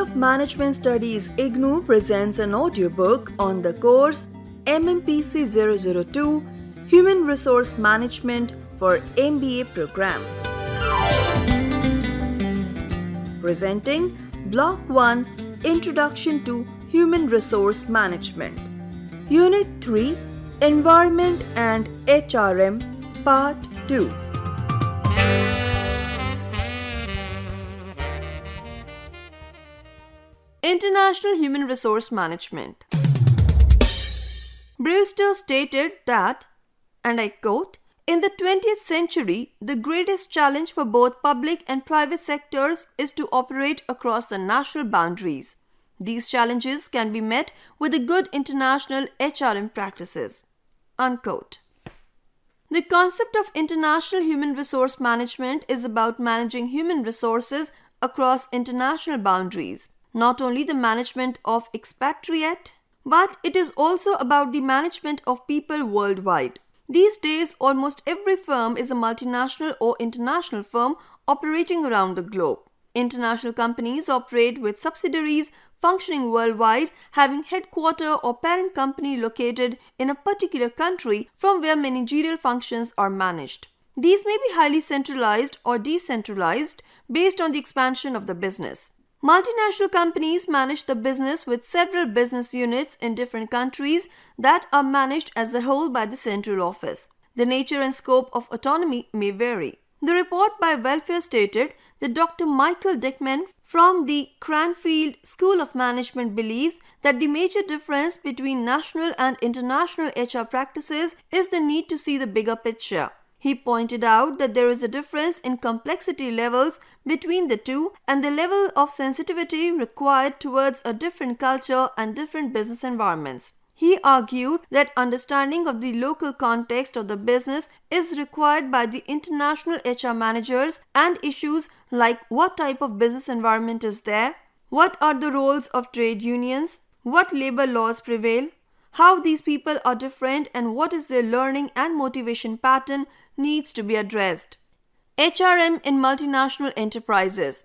of Management Studies IGNOU presents an audiobook on the course MMPC-002 Human Resource Management for MBA program. Presenting Block 1 Introduction to Human Resource Management. Unit-3 Environment and HRM Part 2. International Human Resource Management. Brewster stated that, and I quote, "In the 20th century, the greatest challenge for both public and private sectors is to operate across the national boundaries. These challenges can be met with the good international HRM practices." Unquote. The concept of international human resource management is about managing human resources across international boundaries. Not only the management of expatriate, but it is also about the management of people worldwide. These days, almost every firm is a multinational or international firm operating around the globe. International companies operate with subsidiaries functioning worldwide, having headquarter or parent company located in a particular country from where managerial functions are managed. These may be highly centralized or decentralized based on the expansion of the business. Multinational companies manage the business with several business units in different countries that are managed as a whole by the central office. The nature and scope of autonomy may vary. The report by Welfare stated that Dr. Michael Dickman from the Cranfield School of Management believes that the major difference between national and international HR practices is the need to see the bigger picture. He pointed out that there is a difference in complexity levels between the two and the level of sensitivity required towards a different culture and different business environments. He argued that understanding of the local context of the business is required by the international HR managers, and issues like what type of business environment is there, what are the roles of trade unions, what labor laws prevail, how these people are different, and what is their learning and motivation pattern needs to be addressed. HRM in multinational enterprises.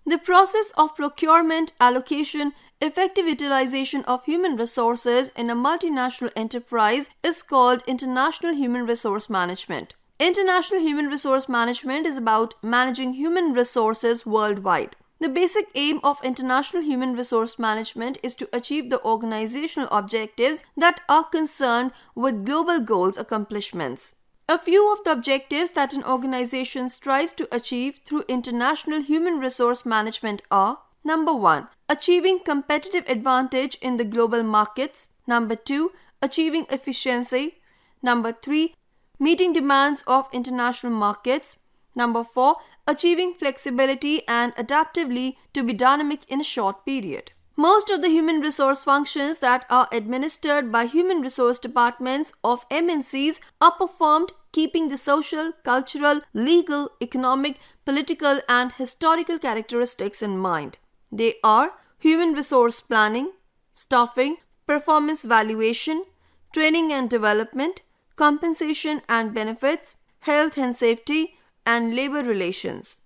The process of procurement, allocation, effective utilization of human resources in a multinational enterprise is called International Human Resource Management. International Human Resource Management is about managing human resources worldwide. The basic aim of international human resource management is to achieve the organizational objectives that are concerned with global goals accomplishments. A few of the objectives that an organization strives to achieve through international human resource management are: Number 1, achieving competitive advantage in the global markets. Number 2, achieving efficiency. Number 3, meeting demands of international markets. Number 4, achieving flexibility and adaptively to be dynamic in a short period. Most of the human resource functions that are administered by human resource departments of MNCs are performed keeping the social, cultural, legal, economic, political, and historical characteristics in mind. They are human resource planning, staffing, performance valuation, training and development, compensation and benefits, health and safety, and labor relations.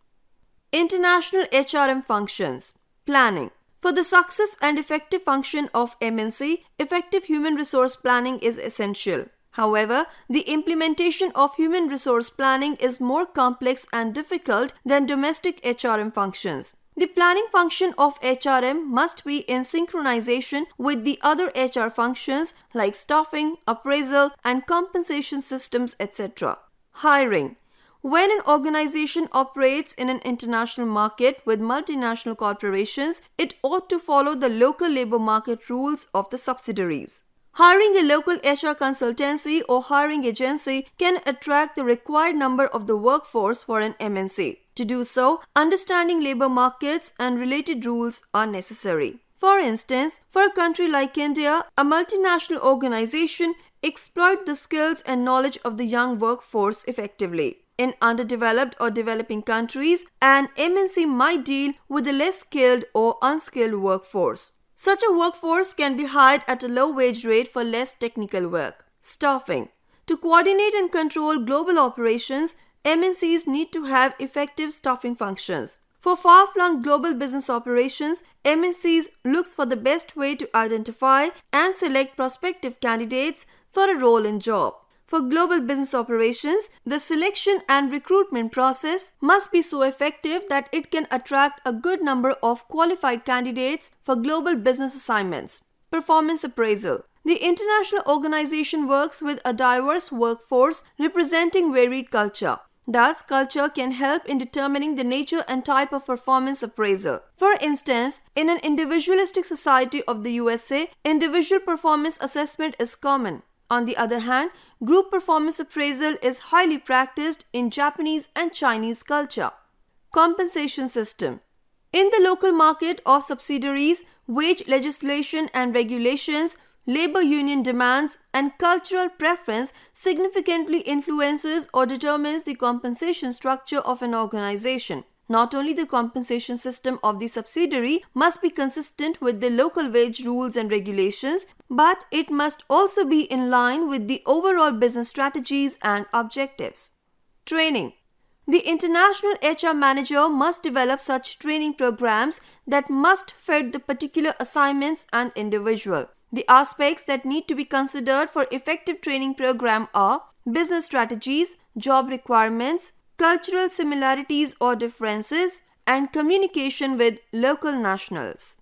International HRM functions. Planning. For the success and effective function of MNC, effective human resource planning is essential. However, the implementation of human resource planning is more complex and difficult than domestic HRM functions. The planning function of HRM must be in synchronization with the other HR functions like staffing, appraisal, and compensation systems, etc. Hiring. When an organization operates in an international market with multinational corporations, it ought to follow the local labor market rules of the subsidiaries. Hiring a local HR consultancy or hiring agency can attract the required number of the workforce for an MNC. To do so, understanding labor markets and related rules are necessary. For instance, for a country like India, a multinational organization exploits the skills and knowledge of the young workforce effectively. In underdeveloped or developing countries, an MNC might deal with a less skilled or unskilled workforce. Such a workforce can be hired at a low wage rate for less technical work. Staffing. To coordinate and control global operations, MNCs need to have effective staffing functions. For far-flung global business operations, MNCs looks for the best way to identify and select prospective candidates for a role in job. For global business operations, the selection and recruitment process must be so effective that it can attract a good number of qualified candidates for global business assignments. Performance appraisal. The international organization works with a diverse workforce representing varied culture. Thus, culture can help in determining the nature and type of performance appraisal. For instance, in an individualistic society of the USA, individual performance assessment is common. On the other hand, group performance appraisal is highly practiced in Japanese and Chinese culture. Compensation system. In the local market of subsidiaries, wage legislation and regulations, labor union demands, and cultural preference significantly influences or determines the compensation structure of an organization. Not only the compensation system of the subsidiary must be consistent with the local wage rules and regulations, but it must also be in line with the overall business strategies and objectives. Training. The international HR manager must develop such training programs that must fit the particular assignments and individual. The aspects that need to be considered for effective training program are business strategies, job requirements, cultural similarities or differences, and communication with local nationals.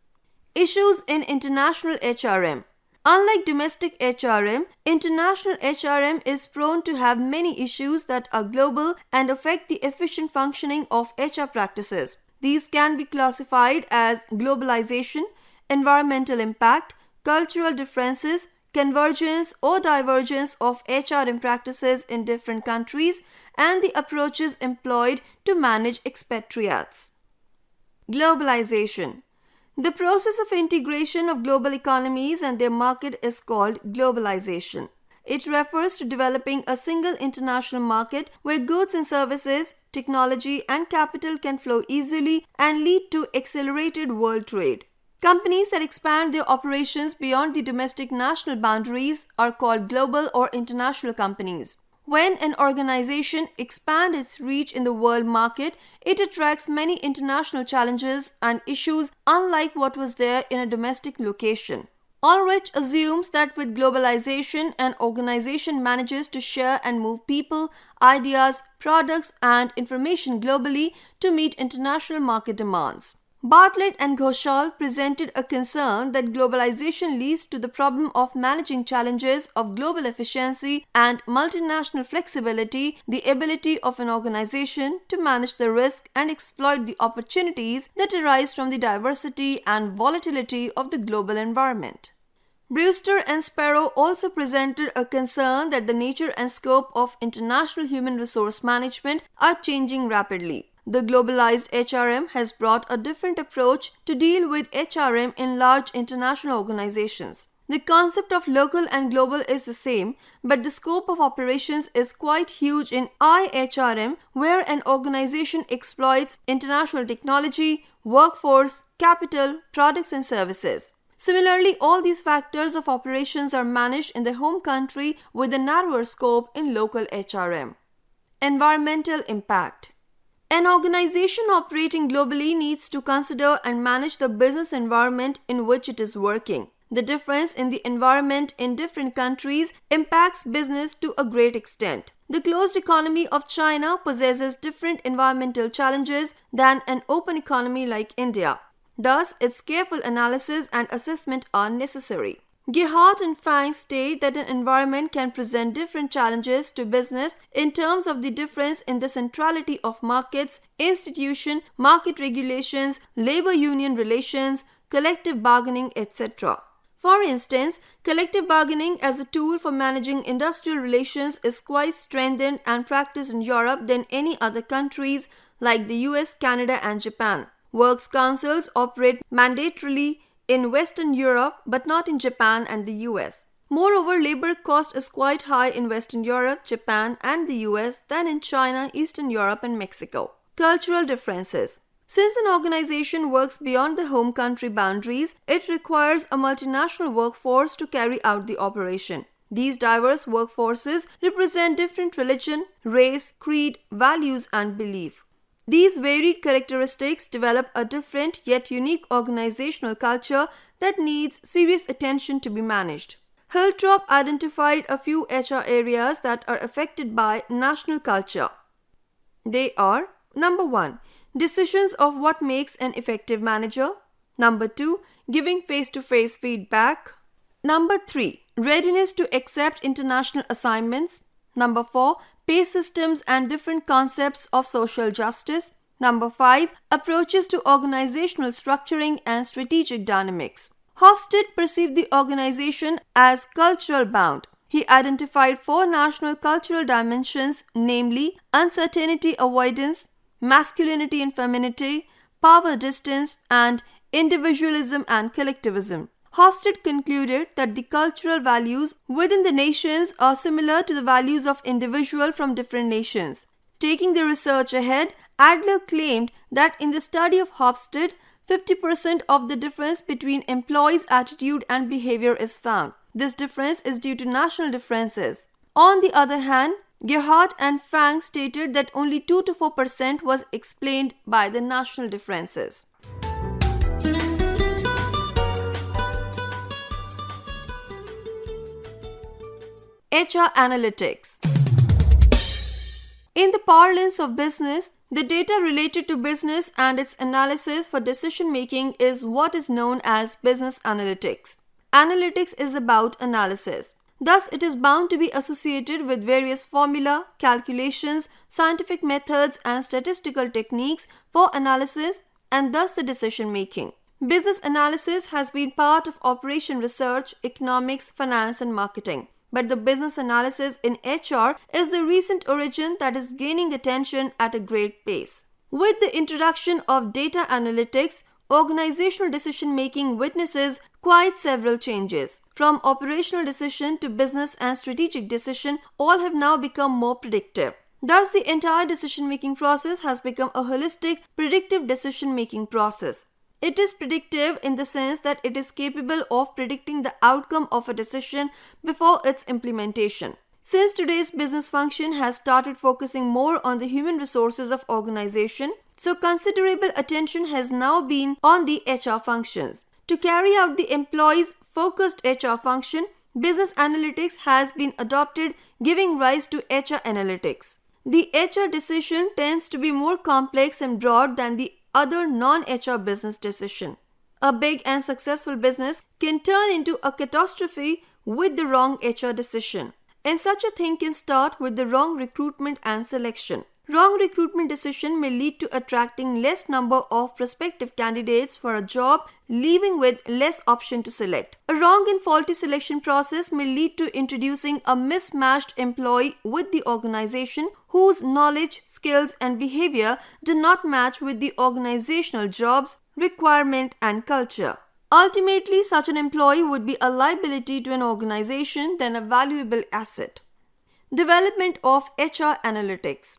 Issues in international HRM. Unlike domestic HRM, international HRM is prone to have many issues that are global and affect the efficient functioning of HR practices. These can be classified as globalization, environmental impact, cultural differences, convergence or divergence of HRM practices in different countries, and the approaches employed to manage expatriates. Globalization. The process of integration of global economies and their market is called globalization. It refers to developing a single international market where goods and services, technology, and capital can flow easily and lead to accelerated world trade. Companies that expand their operations beyond the domestic national boundaries are called global or international companies. When an organization expands its reach in the world market, it attracts many international challenges and issues unlike what was there in a domestic location. Ulrich assumes that with globalization, an organization manages to share and move people, ideas, products, and information globally to meet international market demands. Bartlett and Ghoshal presented a concern that globalization leads to the problem of managing challenges of global efficiency and multinational flexibility, the ability of an organization to manage the risk and exploit the opportunities that arise from the diversity and volatility of the global environment. Brewster and Sparrow also presented a concern that the nature and scope of international human resource management are changing rapidly. The globalized HRM has brought a different approach to deal with HRM in large international organizations. The concept of local and global is the same, but the scope of operations is quite huge in IHRM, where an organization exploits international technology, workforce, capital, products, and services. Similarly, all these factors of operations are managed in the home country with a narrower scope in local HRM. Environmental impact. An organization operating globally needs to consider and manage the business environment in which it is working. The difference in the environment in different countries impacts business to a great extent. The closed economy of China possesses different environmental challenges than an open economy like India. Thus, its careful analysis and assessment are necessary. Gehart and Fang state that an environment can present different challenges to business in terms of the difference in the centrality of markets, institution, market regulations, labor union relations, collective bargaining, etc. For instance, collective bargaining as a tool for managing industrial relations is quite strengthened and practiced in Europe than any other countries like the US, Canada, and Japan. Works councils operate mandatorily in Western Europe but not in Japan and the US. Moreover, labor cost is quite high in Western Europe, Japan, and the US than in China, Eastern Europe, and Mexico. Cultural differences. Since an organization works beyond the home country boundaries, it requires a multinational workforce to carry out the operation. These diverse workforces represent different religion, race, creed, values, and belief. These varied characteristics develop a different yet unique organizational culture that needs serious attention to be managed. Hilltop identified a few HR areas that are affected by national culture. They are: number 1, decisions of what makes an effective manager. Number 2, giving face-to-face feedback. Number 3, readiness to accept international assignments. Number 4, pay systems and different concepts of social justice. Number 5, approaches to organizational structuring and strategic dynamics. Hofstede perceived the organization as cultural bound. He identified 4 national cultural dimensions, namely uncertainty avoidance, masculinity and femininity, power distance, and individualism and collectivism. Hofstede concluded that the cultural values within the nations are similar to the values of individuals from different nations. Taking the research ahead, Adler claimed that in the study of Hofstede, 50% of the difference between employees' attitude and behavior is found. This difference is due to national differences. On the other hand, Gerhardt and Fang stated that only 2 to 4% was explained by the national differences. HR analytics. In the parlance of business, the data related to business and its analysis for decision making is what is known as business analytics. Analytics is about analysis. Thus, it is bound to be associated with various formula, calculations, scientific methods, and statistical techniques for analysis and thus the decision making. Business analysis has been part of operation research, economics, finance, and marketing. But the business analysis in HR is the recent origin that is gaining attention at a great pace. With the introduction of data analytics, organizational decision-making witnesses quite several changes. From operational decision to business and strategic decision, all have now become more predictive. Thus, the entire decision-making process has become a holistic, predictive decision-making process. It is predictive in the sense that it is capable of predicting the outcome of a decision before its implementation. Since today's business function has started focusing more on the human resources of organization, so considerable attention has now been on the HR functions. To carry out the employees' focused HR function, business analytics has been adopted, giving rise to HR analytics. The HR decision tends to be more complex and broad than the other non-HR business decision. A big and successful business can turn into a catastrophe with the wrong HR decision. And such a thing can start with the wrong recruitment and selection. Wrong recruitment decision may lead to attracting less number of prospective candidates for a job, leaving with less option to select. A wrong and faulty selection process may lead to introducing a mismatched employee with the organization whose knowledge, skills, and behavior do not match with the organizational job's requirement and culture. Ultimately, such an employee would be a liability to an organization than a valuable asset. Development of HR analytics.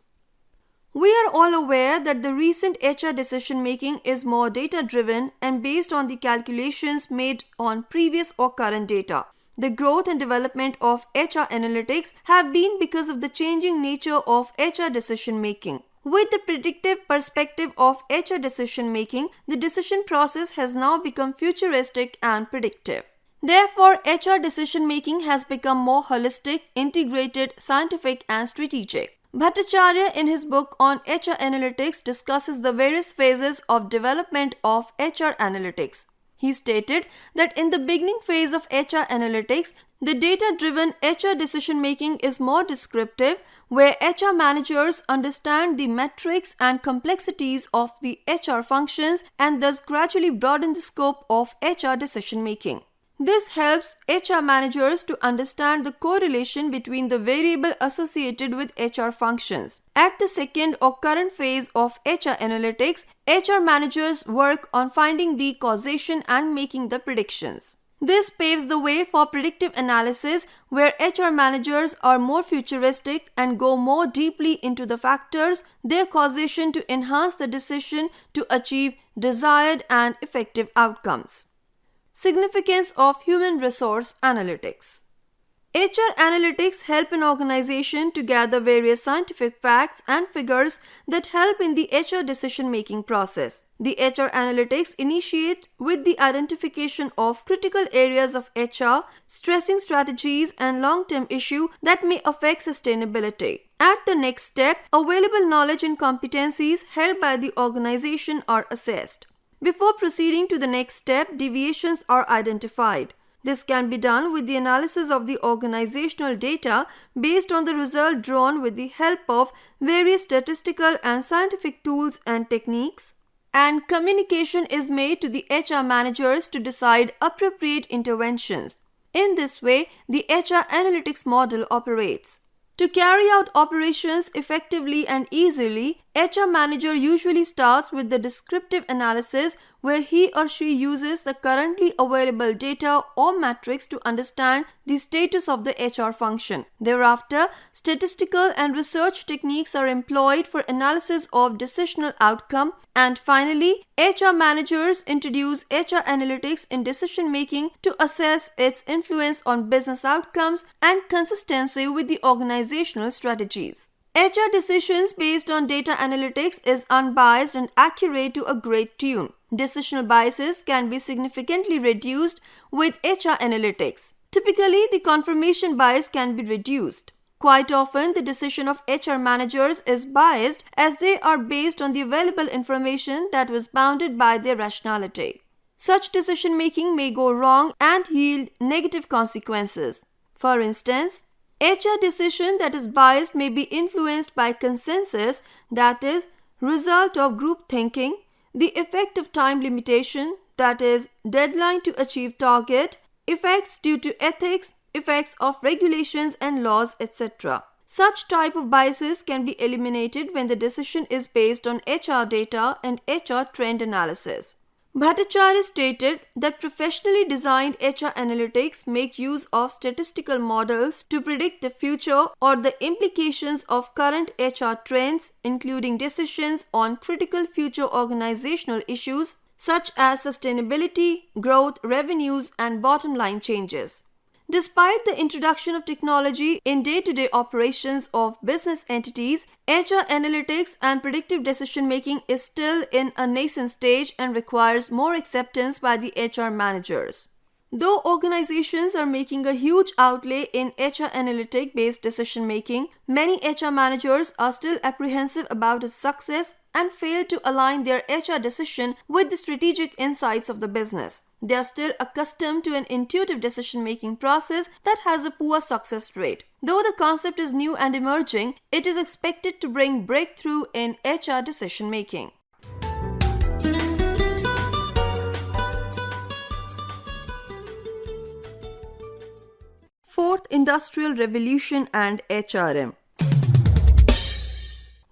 We are all aware that the recent HR decision making is more data driven and based on the calculations made on previous or current data. The growth and development of HR analytics have been because of the changing nature of HR decision making. With the predictive perspective of HR decision making, the decision process has now become futuristic and predictive. Therefore, HR decision making has become more holistic, integrated, scientific, and strategic. Bhattacharya in his book on HR analytics discusses the various phases of development of HR analytics. He stated that in the beginning phase of HR analytics, the data-driven HR decision-making is more descriptive, where HR managers understand the metrics and complexities of the HR functions and thus gradually broaden the scope of HR decision-making. This helps HR managers to understand the correlation between the variable associated with HR functions. At the second or current phase of HR analytics, HR managers work on finding the causation and making the predictions. This paves the way for predictive analysis, where HR managers are more futuristic and go more deeply into the factors, their causation to enhance the decision to achieve desired and effective outcomes. Significance of human resource analytics. HR analytics help an organization to gather various scientific facts and figures that help in the HR decision-making process. The HR analytics initiate with the identification of critical areas of HR, stressing strategies and long-term issues that may affect sustainability. At the next step, available knowledge and competencies held by the organization are assessed. Before proceeding to the next step, deviations are identified. This can be done with the analysis of the organizational data based on the result drawn with the help of various statistical and scientific tools and techniques, and communication is made to the HR managers to decide appropriate interventions. In this way, the HR analytics model operates. To carry out operations effectively and easily, HR manager usually starts with the descriptive analysis where he or she uses the currently available data or metrics to understand the status of the HR function. Thereafter, statistical and research techniques are employed for analysis of decisional outcome, and finally, HR managers introduce HR analytics in decision making to assess its influence on business outcomes and consistency with the organizational strategies. HR decisions based on data analytics is unbiased and accurate to a great tune. Decisional biases can be significantly reduced with HR analytics. Typically, the confirmation bias can be reduced. Quite often, the decision of HR managers is biased as they are based on the available information that was bounded by their rationality. Such decision making may go wrong and yield negative consequences. For instance, HR decision that is biased may be influenced by consensus, that is, result of group thinking, the effect of time limitation, that is, deadline to achieve target, effects due to ethics, effects of regulations and laws, etc. Such type of biases can be eliminated when the decision is based on HR data and HR trend analysis. Bhattacharya stated that professionally designed HR analytics make use of statistical models to predict the future or the implications of current HR trends, including decisions on critical future organizational issues such as sustainability, growth, revenues, and bottom line changes. Despite the introduction of technology in day-to-day operations of business entities, HR analytics and predictive decision-making is still in a nascent stage and requires more acceptance by the HR managers. Though organizations are making a huge outlay in HR analytic-based decision-making, many HR managers are still apprehensive about its success and fail to align their HR decision with the strategic insights of the business. They are still accustomed to an intuitive decision-making process that has a poor success rate. Though the concept is new and emerging, it is expected to bring breakthrough in HR decision-making. Fourth Industrial Revolution and HRM.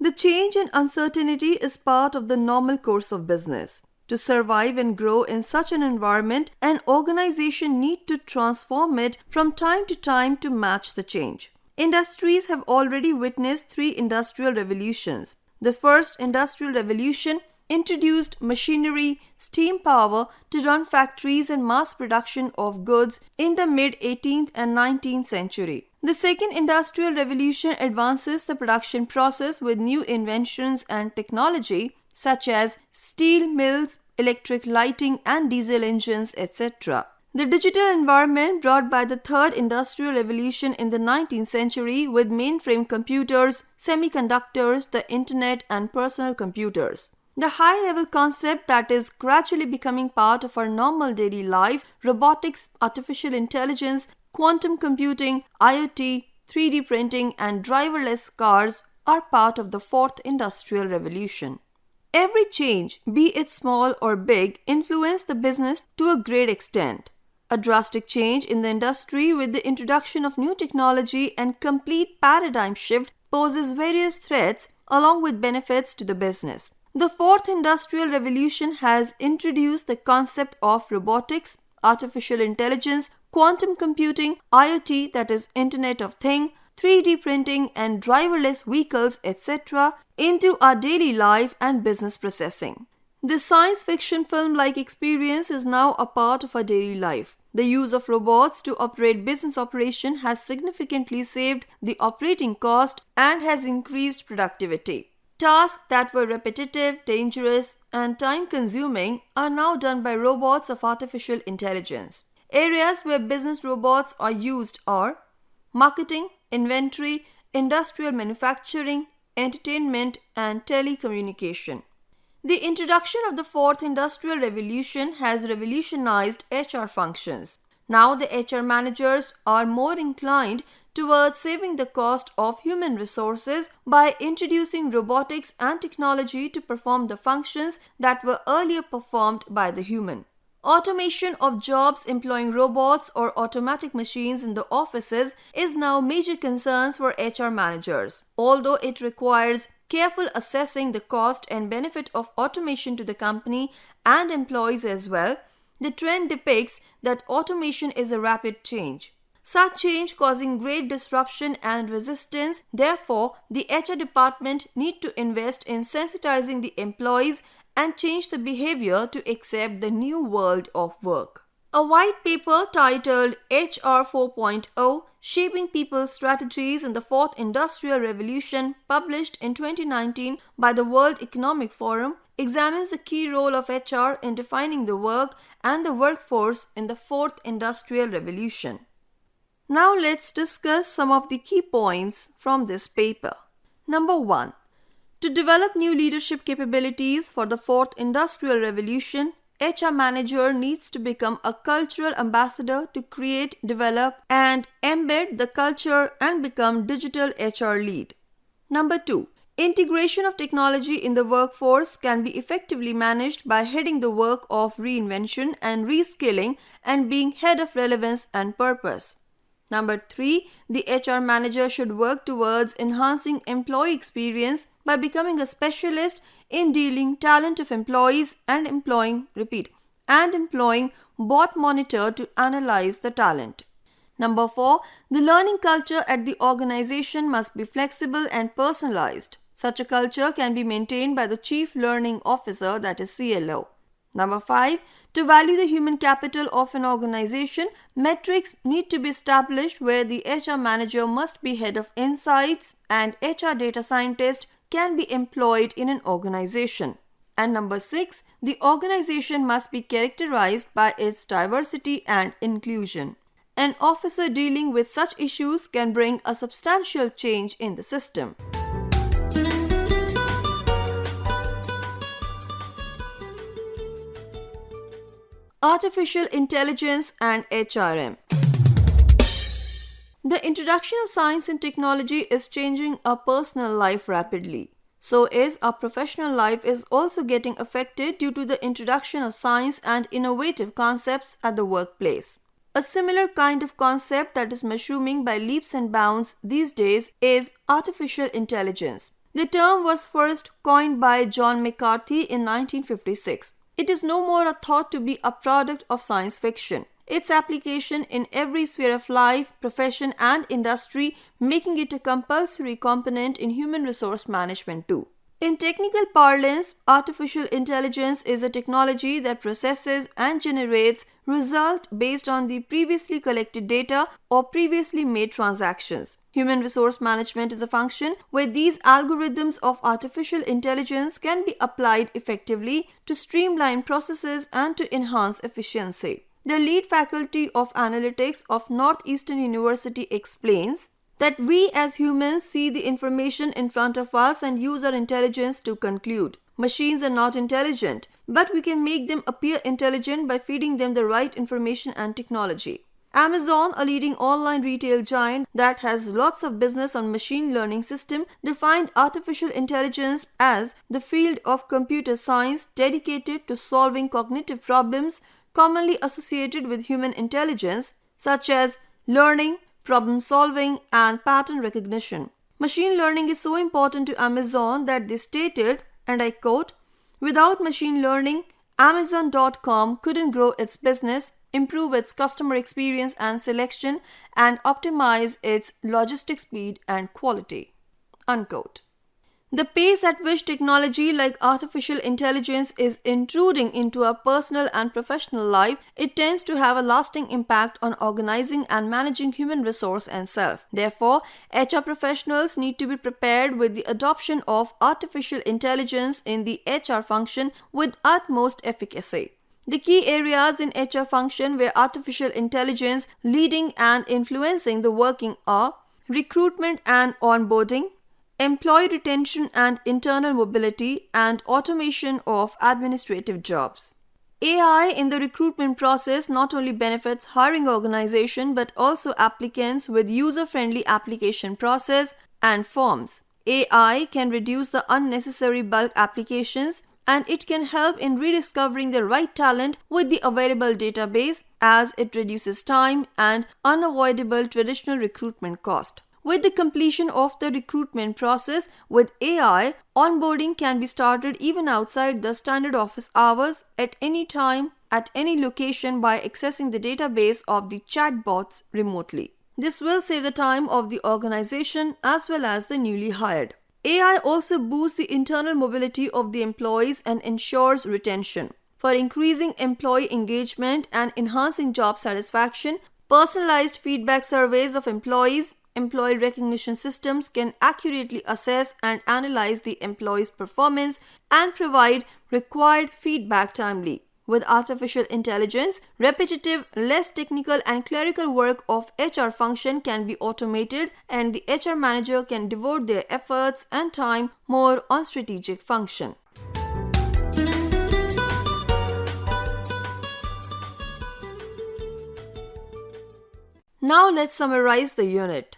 The change and uncertainty is part of the normal course of business. To survive and grow in such an environment, an organization needs to transform it from time to time to match the change. Industries have already witnessed 3 industrial revolutions. The first industrial revolution introduced machinery, steam power to run factories and mass production of goods in the mid-18th and 19th century. The second industrial revolution advances the production process with new inventions and technology such as steel mills, electric lighting and diesel engines, etc. The digital environment brought by the third industrial revolution in the 19th century with mainframe computers, semiconductors, the internet and personal computers. The high-level concept that is gradually becoming part of our normal daily life, robotics, artificial intelligence, quantum computing, IoT, 3D printing and driverless cars are part of the fourth industrial revolution. Every change, be it small or big, influences the business to a great extent. A drastic change in the industry with the introduction of new technology and complete paradigm shift poses various threats along with benefits to the business. The fourth industrial revolution has introduced the concept of robotics, artificial intelligence, quantum computing, IoT, that is Internet of Things, 3D printing and driverless vehicles, etc. into our daily life and business processing. The science fiction film-like experience is now a part of our daily life. The use of robots to operate business operation has significantly saved the operating cost and has increased productivity. Tasks that were repetitive, dangerous, and time-consuming are now done by robots of artificial intelligence. Areas where business robots are used are marketing, inventory, industrial manufacturing, entertainment, and telecommunication. The introduction of the fourth industrial revolution has revolutionized HR functions. Now the HR managers are more inclined towards saving the cost of human resources by introducing robotics and technology to perform the functions that were earlier performed by the human. Automation of jobs employing robots or automatic machines in the offices is now major concerns for HR managers. Although it requires careful assessing the cost and benefit of automation to the company and employees as well, the trend depicts that automation is a rapid change. Such change causing great disruption and resistance, therefore, the HR department need to invest in sensitizing the employees and change the behavior to accept the new world of work. A white paper titled HR 4.0 Shaping People's Strategies in the Fourth Industrial Revolution, published in 2019 by the World Economic Forum, examines the key role of HR in defining the work and the workforce in the Fourth Industrial Revolution. Now let's discuss some of the key points from this paper. Number 1. To develop new leadership capabilities for the Fourth Industrial Revolution, HR manager needs to become a cultural ambassador to create, develop, and embed the culture and become digital HR lead. Number 2. Integration of technology in the workforce can be effectively managed by heading the work of reinvention and reskilling and being head of relevance and purpose. Number 3. The HR manager should work towards enhancing employee experience by becoming a specialist in dealing talent of employees and employing bot monitor to analyze the talent. Number 4. The learning culture at the organization must be flexible and personalized. Such a culture can be maintained by the Chief Learning Officer, that is CLO. Number 5. To value the human capital of an organization, metrics need to be established where the HR manager must be head of insights and HR data scientist can be employed in an organization. And number 6. The organization must be characterized by its diversity and inclusion. An officer dealing with such issues can bring a substantial change in the system. Artificial Intelligence and HRM. The introduction of science and technology is changing our personal life rapidly. So is our professional life is also getting affected due to the introduction of science and innovative concepts at the workplace. A similar kind of concept that is mushrooming by leaps and bounds these days is artificial intelligence. The term was first coined by John McCarthy in 1956. It is no more thought to be a product of science fiction. Its application in every sphere of life, profession, and industry, making it a compulsory component in human resource management too. In technical parlance, artificial intelligence is a technology that processes and generates results based on the previously collected data or previously made transactions. Human resource management is a function where these algorithms of artificial intelligence can be applied effectively to streamline processes and to enhance efficiency. The lead faculty of analytics of Northeastern University explains that we as humans see the information in front of us and use our intelligence to conclude. Machines are not intelligent, but we can make them appear intelligent by feeding them the right information and technology. Amazon, a leading online retail giant that has lots of business on machine learning system, defined artificial intelligence as the field of computer science dedicated to solving cognitive problems commonly associated with human intelligence, such as learning, problem solving, and pattern recognition. Machine learning is so important to Amazon that they stated, and I quote, "Without machine learning, Amazon.com couldn't grow its business, improve its customer experience and selection, and optimize its logistic speed and quality." Unquote. The pace at which technology like artificial intelligence is intruding into our personal and professional life, it tends to have a lasting impact on organizing and managing human resource and self. Therefore, HR professionals need to be prepared with the adoption of artificial intelligence in the HR function with utmost efficacy. The key areas in HR function where artificial intelligence leading and influencing the working are recruitment and onboarding, employee retention and internal mobility, and automation of administrative jobs. AI in the recruitment process not only benefits hiring organization but also applicants with user-friendly application process and forms. AI can reduce the unnecessary bulk applications, and it can help in rediscovering the right talent with the available database, as it reduces time and unavoidable traditional recruitment cost. With the completion of the recruitment process with AI, onboarding can be started even outside the standard office hours at any time, at any location by accessing the database of the chatbots remotely. This will save the time of the organization as well as the newly hired. AI also boosts the internal mobility of the employees and ensures retention. For increasing employee engagement and enhancing job satisfaction, personalized feedback surveys of employees, employee recognition systems can accurately assess and analyze the employee's performance and provide required feedback timely. With artificial intelligence, repetitive, less technical and clerical work of HR function can be automated, and the HR manager can devote their efforts and time more on strategic function. Now let's summarize the unit.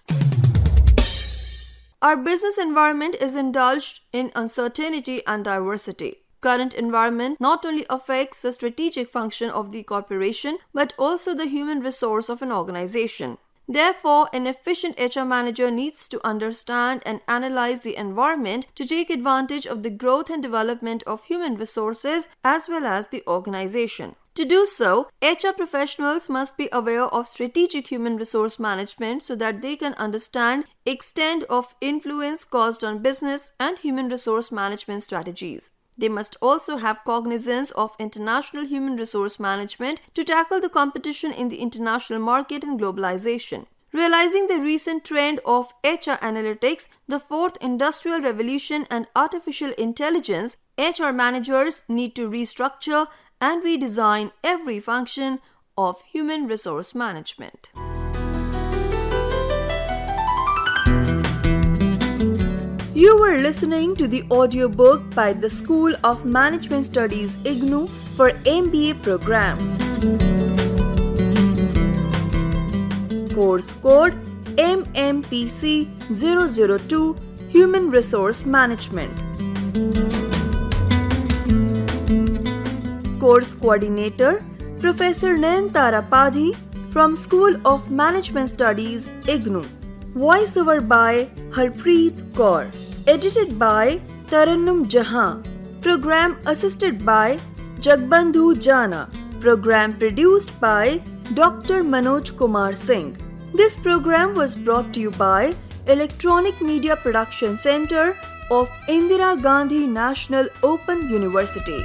Our business environment is indulged in uncertainty and diversity. Current environment not only affects the strategic function of the corporation but also the human resource of an organization. Therefore, an efficient HR manager needs to understand and analyze the environment to take advantage of the growth and development of human resources as well as the organization. To do so, HR professionals must be aware of strategic human resource management so that they can understand extent of influence caused on business and human resource management strategies. They must also have cognizance of international human resource management to tackle the competition in the international market and globalization. Realizing the recent trend of HR analytics, the fourth industrial revolution and artificial intelligence, HR managers need to restructure and redesign every function of human resource management. You were listening to the audiobook by the School of Management Studies IGNOU for MBA program. Course code MMPC-002 Human Resource Management. Course Coordinator Professor Nayantara Padhi from School of Management Studies IGNOU. Voiceover by Harpreet Kaur. Edited by Tarannum Jahan. Program assisted by Jagbandhu Jana. Program produced by Dr. Manoj Kumar Singh. This program was brought to you by Electronic Media Production Center of Indira Gandhi National Open University.